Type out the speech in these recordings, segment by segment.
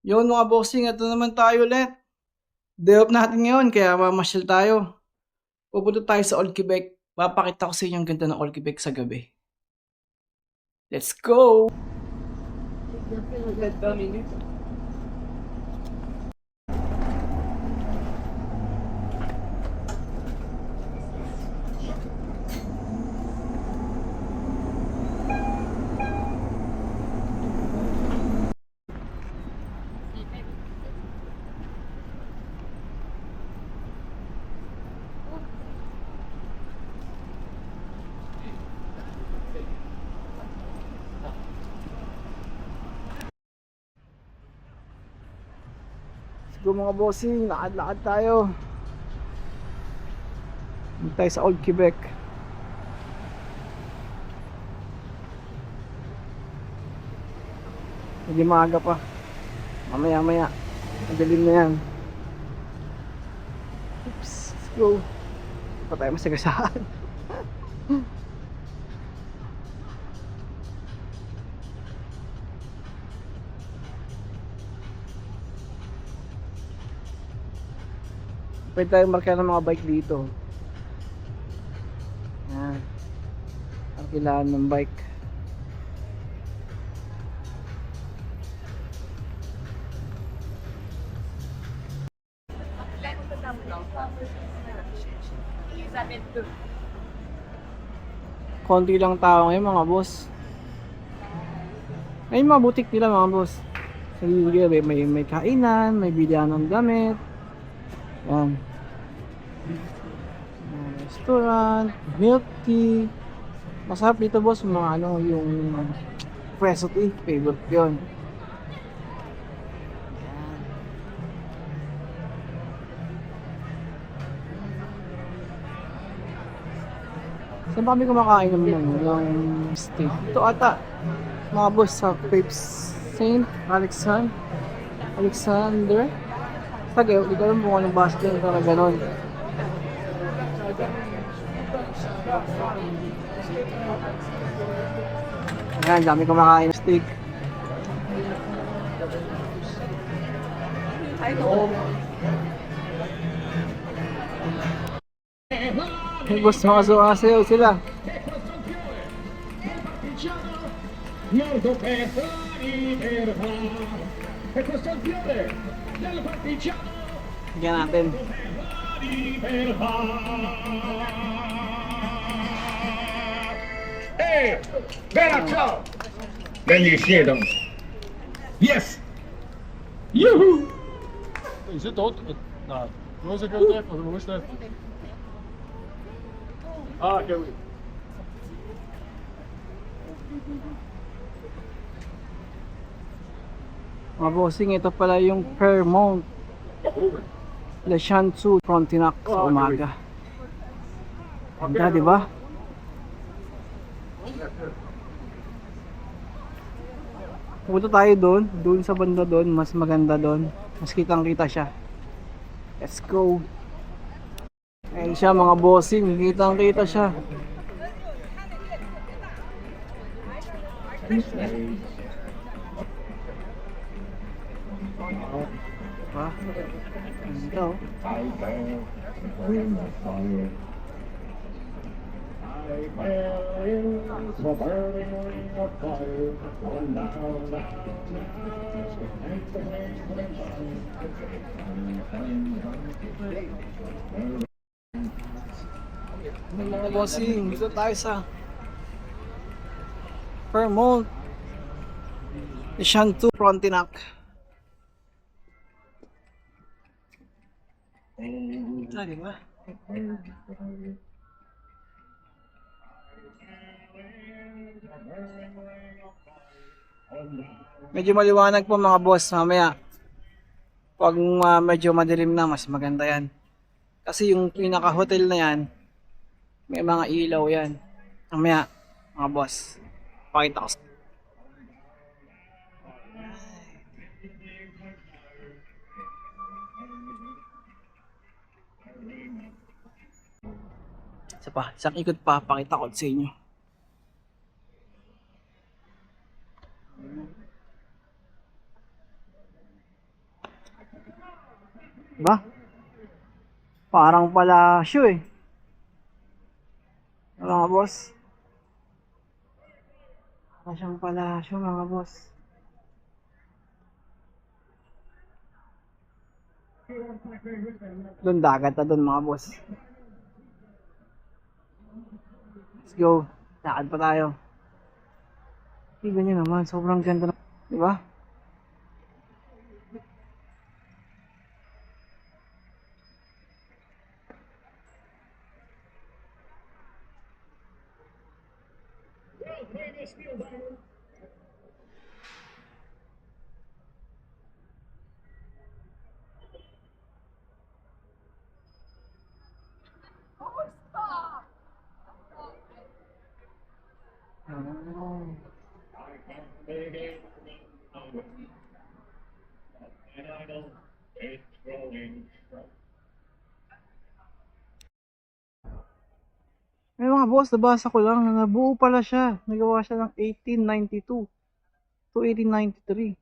Yun mga bossing, ito naman tayo ulit. Day off natin ngayon, kaya mamasyal tayo. Pupunta tayo sa Old Quebec. Papakita ko sa inyo ang ganda ng Old Quebec sa gabi. Let's go! Let's go mga bossing, lakad-lakad tayo. Dito tayo sa Old Quebec. Hindi maaga pa. Mamaya-maya. Madilim na yan. Oops, let's go. Hindi pa tayo masagasaan. Pwede tayo marka ng mga bike dito. Yan. Ang kailangan ng bike. Konti lang tao ngayon mga boss. Ay mga butik nila mga boss. Sige, may kainan, may bilihan ng damit. Yan. Restaurant, milk tea. Masarap dito boss, mga yung preso tea, favorite ko yun. Saan ba kami kumakain naman ng steak? Ito ata, mga boss sa Crepes Saint Alexander. Tagay, hindi ko alam kung anong bus din na gano'n. Ayan, dami kumakain ng steak. Boss, makasukasayaw sila. Bigyan natin. Hey, better talk. Then you see them. Yes. Yoo-hoo. Is het dood? Nou, hoe is het goed? Hoe is het? Ah, oké. Mga bossing, ito pala yung Fairmont Le Chansu Frontenac sa umaga. Ganda, di ba? Pupunta tayo doon sa banda doon, mas maganda doon. Mas kitang-kita siya. Let's go. Ayun siya mga bossing, kitang-kita siya. Diba? Ito. Mga bossing, dito tayo sa Fairmont Le Chansu Frontenac. Ah, di ba? Medyo maliwanag po mga boss mamaya. Pag medyo madilim na, mas maganda yan. Kasi yung pinaka-hotel na yan, may mga ilaw yan. Mamaya, mga boss, pakita ko. Isa pa, isang ikot pa, pakita ko sa inyo. Ba? Parang palasyo eh. Mga boss. Parang siyang palasyo mga boss. Doon dagat na doon mga boss. Let's go. Lakad pa tayo. Tignan nyo naman, sobrang ganda na. Diba? Oh. May mga boss, nabasa ko lang na nabuo pala siya. Nagawa siya ng 1892 to 1893.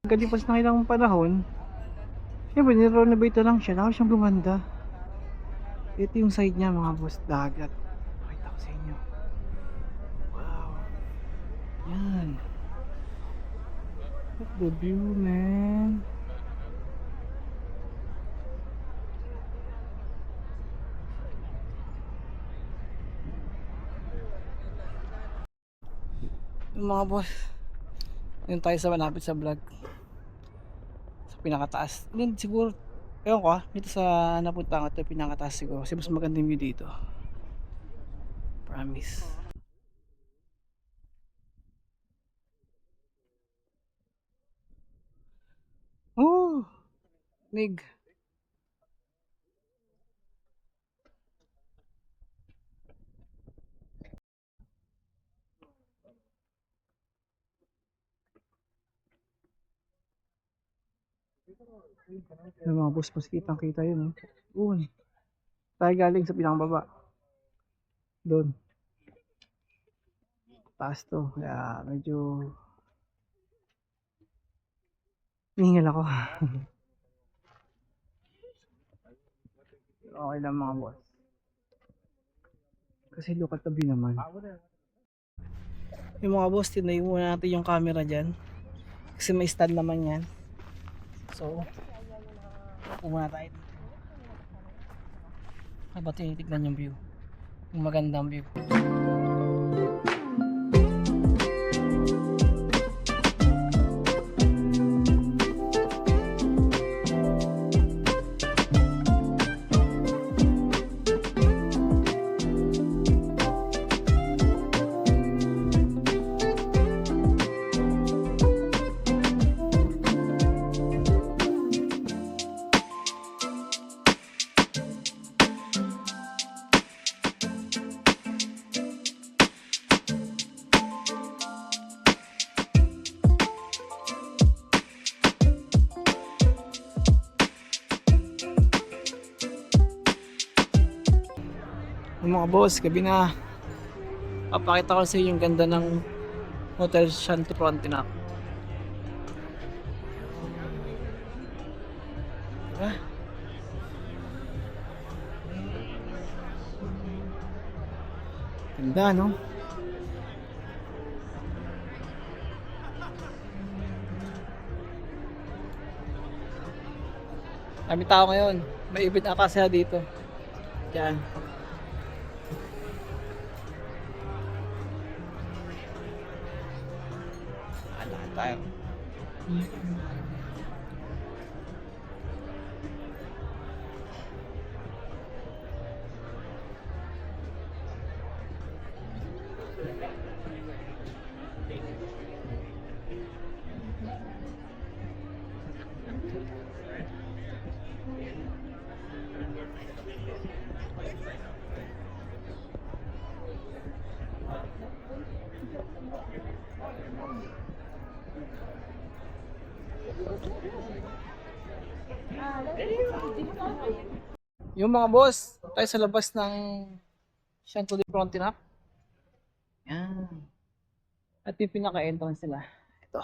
Pagkalipas ng ilang panahon, siyempre nirenovate na lang siya. Lalo siyang gumanda. Ito yung side niya mga boss, dagat. Pakita ko sa inyo. Wow. Yan. Look at the view, man. Yung mga boss, yun tayo sa malapit sa vlog. Sa pinakataas. Hindi siguro, ewan ko dito sa napunta ko ito, pinakataas siguro. Kasi mas maganda yung view dito. Promise. Oh! Nig. Yung mga boss, mas kitang kita yun. Doon. Tayo galing sa pinakababa. Doon. Taas to. Kaya medyo hingal ako. Okay lang mga boss. Kasi look at the view naman. Yung mga boss, tinayo muna natin yung camera dyan. Kasi may stand naman yan. So, upo muna tayo dito. Habang tinitignan yung view. Yung magandang view. Yung mga boss, gabi na. Papakita ko sa inyo yung ganda ng Hotel Shanty Frontenac. Diba? Ganda, no? Kami tao ngayon. May ibig akasya dito. Diyan. Alahan tayo. Yung mga boss, tayo sa labas ng Shanty Frontenac. Yan. At yung pinaka-entrance nila. Ito.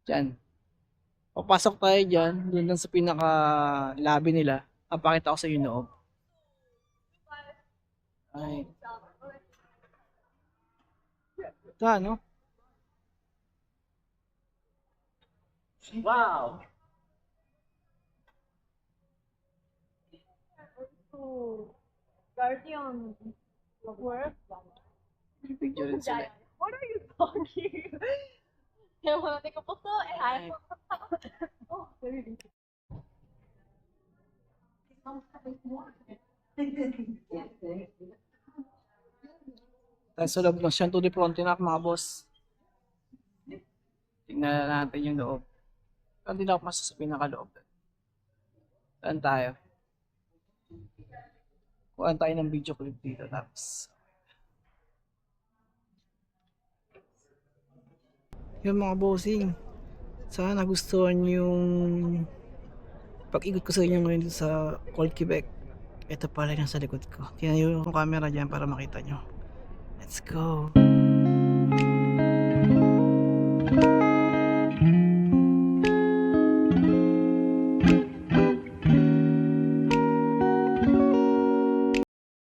Diyan. Papasok tayo dyan, doon lang sa pinaka lobby nila. Papakita ko sa inyo yung loob. Ay. Ito ano? Wow! Guardian of work. Picture rin sila. What are you talking? Kaya wala na ko po to. Ay. Oh, really? Tayo sa loob ng Shanto de Frontenac mga boss. Tingnan natin yung loob. Pero hindi na ako masa sa pinakaloob. Saan tayo? Kuhaan tayo ng video clip dito tapos. Yung mga bossing. Sana nagustuhan yung pag-ikot ko sa inyo ngayon dito sa Cold Quebec. Ito pala yung sa likod ko. Tinayo yung camera dyan para makita nyo. Let's go!